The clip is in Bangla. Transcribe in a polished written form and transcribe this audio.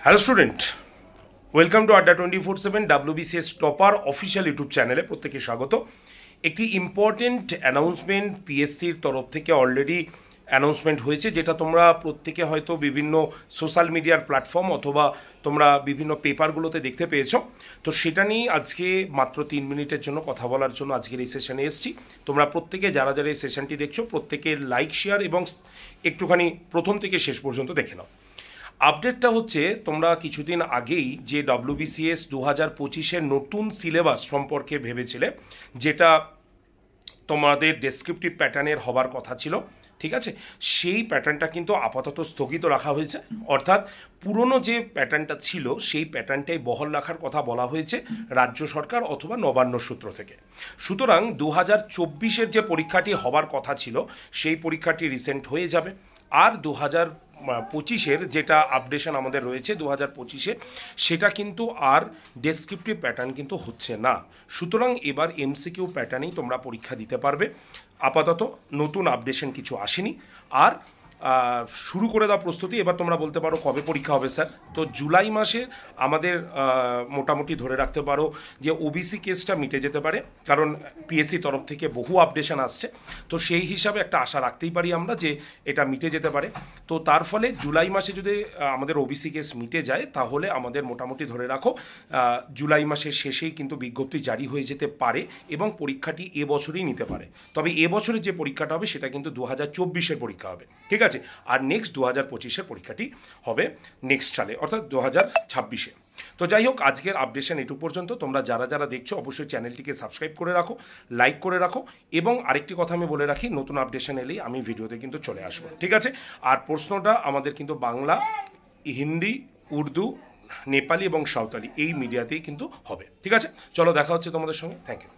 হ্যালো স্টুডেন্ট, ওয়েলকাম টু আড্ডা 24/7 WBCS টপার অফিসিয়াল ইউটিউব চ্যানেলে প্রত্যেকে স্বাগত। একটি ইম্পর্টেন্ট অ্যানাউন্সমেন্ট পিএসসির তরফ থেকে অলরেডি অ্যানাউন্সমেন্ট হয়েছে, যেটা তোমরা প্রত্যেকে হয়তো বিভিন্ন সোশ্যাল মিডিয়ার প্ল্যাটফর্ম অথবা তোমরা বিভিন্ন পেপারগুলোতে দেখতে পেয়েছো। তো সেটা নিয়ে আজকে মাত্র 3 মিনিটের জন্য কথা বলার জন্য আজকের এই সেশনে এসেছি। তোমরা প্রত্যেকে যারা যারা এই সেশনটি দেখছো প্রত্যেকে লাইক, শেয়ার এবং একটুখানি প্রথম থেকে শেষ পর্যন্ত দেখে নাও। আপডেটটা হচ্ছে, তোমরা কিছুদিন আগেই যে WBCS 2025-এর নতুন সিলেবাস সম্পর্কে ভেবেছিলে, যেটা তোমাদের ডেসক্রিপটিভ প্যাটার্নের হবার কথা ছিল, ঠিক আছে, সেই প্যাটার্নটা কিন্তু আপাতত স্থগিত রাখা হয়েছে। অর্থাৎ পুরনো যে প্যাটার্নটা ছিল সেই প্যাটার্নটাই বহাল রাখার কথা বলা হয়েছে রাজ্য সরকার অথবা নবান্ন সূত্র থেকে। সুতরাং 2024-এর যে পরীক্ষাটি হবার কথা ছিল সেই পরীক্ষাটি রিসেন্ট হয়ে যাবে। আর 2025-এর যেটা আপডেশন আমাদের রয়েছে 2025-এ, সেটা কিন্তু আর ডেসক্রিপটিভ প্যাটার্ন কিন্তু হচ্ছে না। সুতরাং এবার MCQ প্যাটার্নেই তোমরা পরীক্ষা দিতে পারবে। আপাতত নতুন আপডেশন কিছু আসেনি। আর শুরু করে দাও প্রস্তুতি। এবার তোমরা বলতে পারো কবে পরীক্ষা হবে স্যার? তো জুলাই মাসে আমাদের মোটামুটি ধরে রাখতে পারো যে ওবিসি কেসটা মিটে যেতে পারে, কারণ পিএসসি তরফ থেকে বহু আপডেশন আসছে। তো সেই হিসাবে একটা আশা রাখতেই পারি আমরা যে এটা মিটে যেতে পারে। তো তার ফলে জুলাই মাসে যদি আমাদের ওবিসি কেস মিটে যায়, তাহলে আমাদের মোটামুটি ধরে রাখো জুলাই মাসের শেষেই কিন্তু বিজ্ঞপ্তি জারি হয়ে যেতে পারে এবং পরীক্ষাটি এবছরই নিতে পারে। তবে এবছরের যে পরীক্ষাটা হবে সেটা কিন্তু 2024-এর পরীক্ষা হবে, ঠিক আছে। আর নেক্সট 2025-এর পরীক্ষাটি হবে নেক্সট সালে, অর্থাৎ 2026-এ। তো যাই হোক, আজকের আপডেশন এটুকু পর্যন্ত। তোমরা যারা যারা দেখছো অবশ্যই চ্যানেলটিকে সাবস্ক্রাইব করে রাখো, লাইক করে রাখো, এবং আরেকটি কথা আমি বলে রাখি, নতুন আপডেশন এলেই আমি ভিডিওতে কিন্তু চলে আসবো, ঠিক আছে। আর প্রশ্নটা আমাদের কিন্তু বাংলা, হিন্দি, উর্দু, নেপালি এবং সাঁওতালি এই মিডিয়াতেই কিন্তু হবে, ঠিক আছে। চলো, দেখা হচ্ছে তোমাদের সঙ্গে। Thank you.